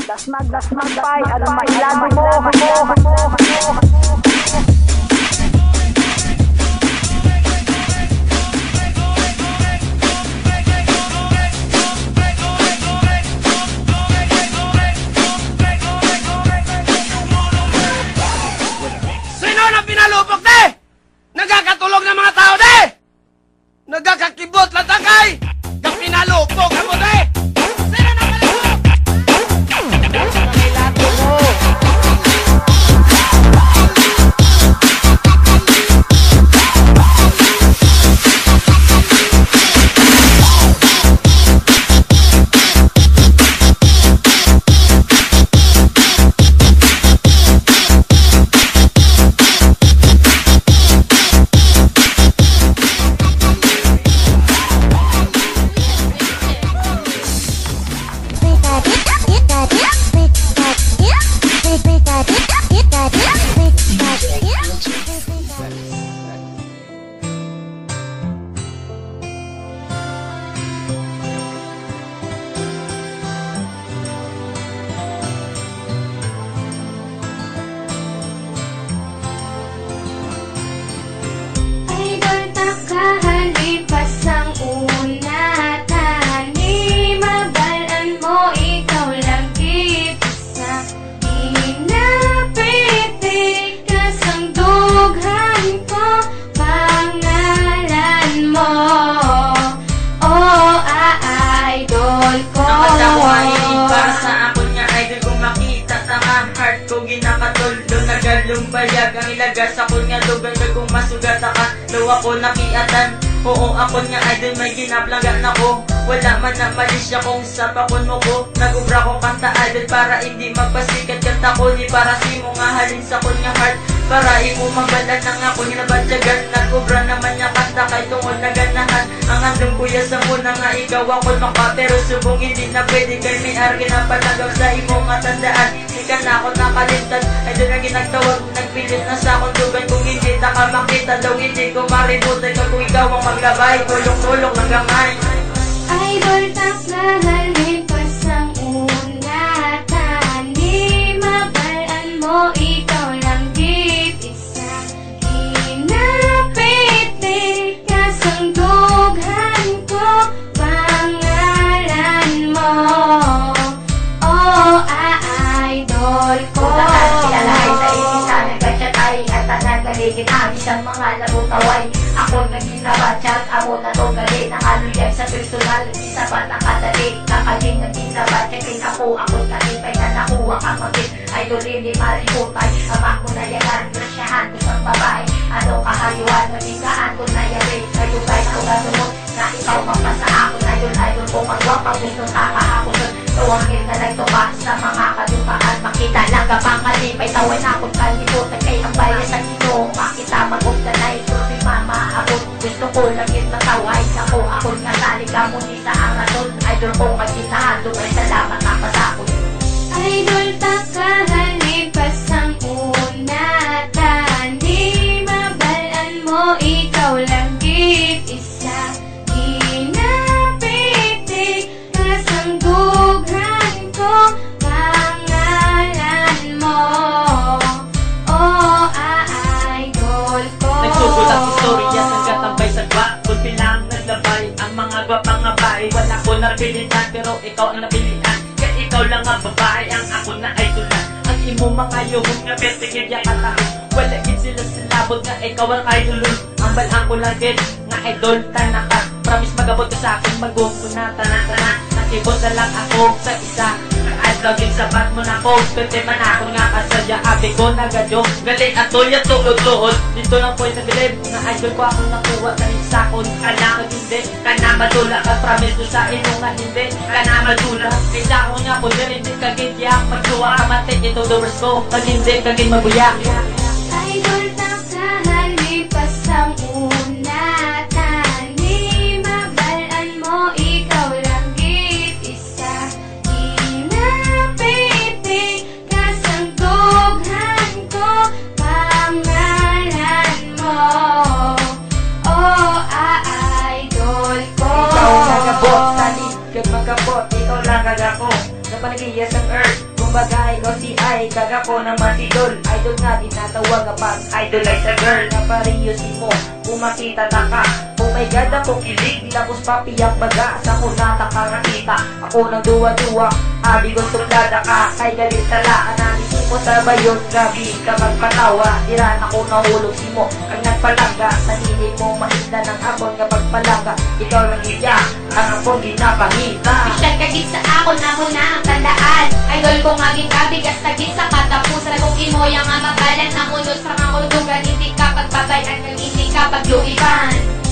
Dasmag-pay, ano mailago mo. Sino na pinalupok, de? Nagkakatulog ng mga tao, de? Nagkakakibot lang takay? Yung pinalupok mo, de? Sino na pinalupok? Nailago mo. Bayag ang ilagas ako nga lugar kung masugat ka daw ako nakiatan. Oo ako nga idol may ginablagan ako. Wala man na mali siya kung sa pakon mo ko. Nagubra ko kanta idol para hindi magpasikat kanta ko. Di para si mo nga halin sa kon nga heart. Para imo mabalan nang ako ginabadyagan. Nagubra naman niya kanta kay tungod na ganahan. Ang andong kuya sa muna nga ikaw ako maka. Pero subong hindi na pwede kay may arkin na palagaw sa imo nga tandaan. Di ka na ako nakalintad. Idol na ginagtawag nagpilit na sa akong dugan. Kung hindi na ka makita daw hindi ko maributan. Kung ikaw ang maglabay tulong-tulong ng gamay. Idol taklahalin pasang unatan. Di mabalaan mo ikaw lang git isa. Kinapiti kasang dughan ko pangalan mo. Oh, idol ko. Ulangan kilalahay sa isisan nagbatsatay at nagaligid ang isang mga labutaway. Ako naging nabatsat, ako na to gali ng aluyag sa personal. Isa pa nakadali, kakaling naging nabatsat. Ako kalipay na nakuha kang magit. Idol hindi mariputay, ama ko na yagan. Grasyahan ko sa babae, ano kahayuan. Nabigaan ko na yari, nagutay ko ganunod. Na ikaw mapasa ako na yun, idol ko magwapang gusto kakahapon. Tuwangin na nagtupas sa mga kadupaan. Makita lang ka pang kalipay, tawin akong kalimutan. Kay ang bayan sa ginoo, makita mag-ugdanay. Turbi mama ako, gusto ko lang yung mataway. Ako nga talika mo ni sa ang rason. Idol ko kagitahan, dumay salamat ako sa ako. Idol taklahalin pasang unatan. Di mabalaan mo ikaw lang git isa. Kinapiti kasang dughan ko pangalan mo. Oh, idol ko. Nagsugod ang istorya sa katambay sa gwa. Kulpi lang naglabay ang mga gwapang ngabay. Wala ko napilitan pero ikaw ang napilian. Kaya ikaw lang ang babae ang ako na idolan. Ang imo mga yuhong nga pertigil ya katao. Wala gid sila silabot nga ikaw ang idolon. Ang balang ko lang gid nga idol tanaka. Promise magabot ka sa akin maguguna tanan-tanan. Nakibot na lang ako sa isa. Laging sabat mo na ko, pwede man ako nga kasaya. Abi ko nagadyo, galing ato yung tuod-tuod. Dito lang po'y nabilib, nga idol ko ako nakuha. Kanin sa akon, ka na hindi, ka na madula. Ka promise ko sa ino nga hindi, ka na madula. Kaysa ako nga po, hindi kagidya. Magsuwa ka matik, ito doors ko. Pag hindi, kagin mabuya. Idol taklahalin pasang unatan. Di mabalaan mo ikaw lang git isa. Kinapiti kasang dughan ko pangalan mo. Oh, idol ko. Ikaw nagabot, tanig kag magabot. Ikaw lang kagako, napanagiya sa earth. Kumbaga ikaw si ay, kaga ko naman si Dol. Idol nga tinatawag kapag idolize a girl. Napariyusin mo, kung makita na ka. Oh my God, ako kilig, lapos papiyak baga. Sa kunata ka nakita, ako nang duwa-duwa. Abi ko suplada ka, kay galit tala. Analisin mo sa bayon, grabe ka magpatawa. Diran ako nahulog si mo, ang nagpalaga. Sanili mo mainda ng apon kapag palaga. Ikaw lang iya, ang apon ginapangita. Bisyag kagit sa ako na mo na ang tandaan. Idol ko nga ginkabigas tagit sa katapusan. Kung imoya nga mabalan na unod sa mga ulugan. Hindi ka pagbabayan, hindi ka pagluiban.